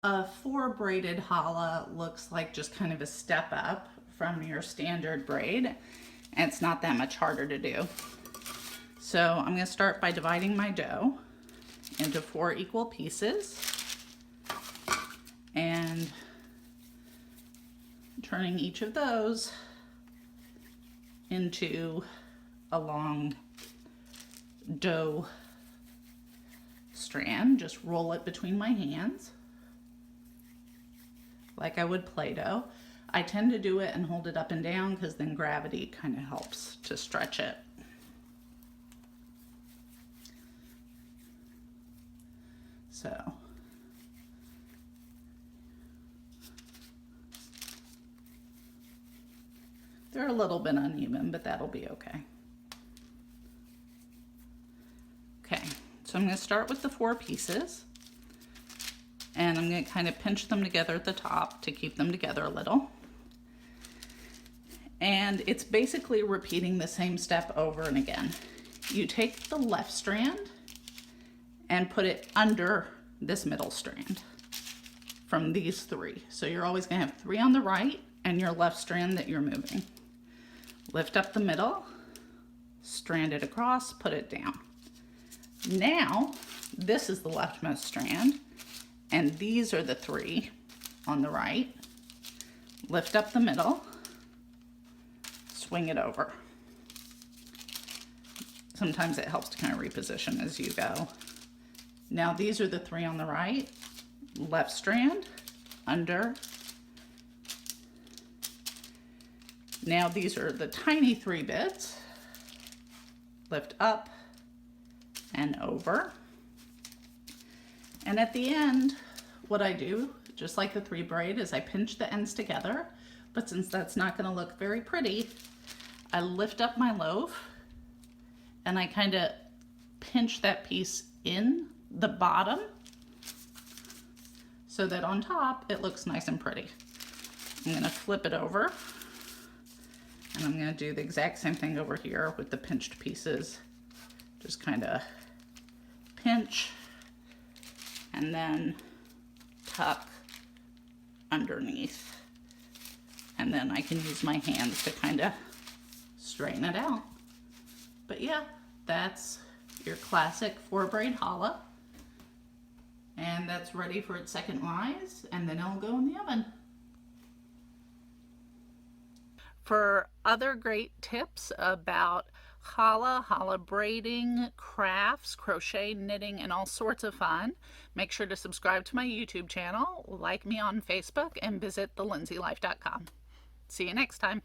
A 4 braided challah looks like just kind of a step up from your standard braid, and it's not that much harder to do. So I'm going to start by dividing my dough into 4 equal pieces and turning each of those into a long dough strand. Just roll it between my hands like I would Play-Doh. I tend to do it and hold it up and down because then gravity kind of helps to stretch it. So they're a little bit uneven, but that'll be okay. Okay, so I'm going to start with the 4 pieces, and I'm going to kind of pinch them together at the top to keep them together a little. And it's basically repeating the same step over and again. You take the left strand and put it under this middle strand from these 3. So you're always going to have 3 on the right and your left strand that you're moving. Lift up the middle, strand it across, put it down. Now, this is the leftmost strand, and these are the 3 on the right. Lift up the middle, swing it over. Sometimes it helps to kind of reposition as you go. Now these are the 3 on the right. Left strand, under. Now these are the tiny 3 bits. Lift up and over. And at the end, what I do, just like the 3 braid, is I pinch the ends together. But since that's not going to look very pretty, I lift up my loaf and I kind of pinch that piece in the bottom so that on top it looks nice and pretty. I'm going to flip it over, and I'm going to do the exact same thing over here with the pinched pieces. Just kind of pinch and then tuck underneath. And then I can use my hands to kind of straighten it out. But yeah, that's your classic 4 braid challah. And that's ready for its second rise, and then it'll go in the oven. For other great tips about challah braiding, crafts, crochet, knitting, and all sorts of fun, make sure to subscribe to my YouTube channel, like me on Facebook, and visit thelindsylife.com. See you next time.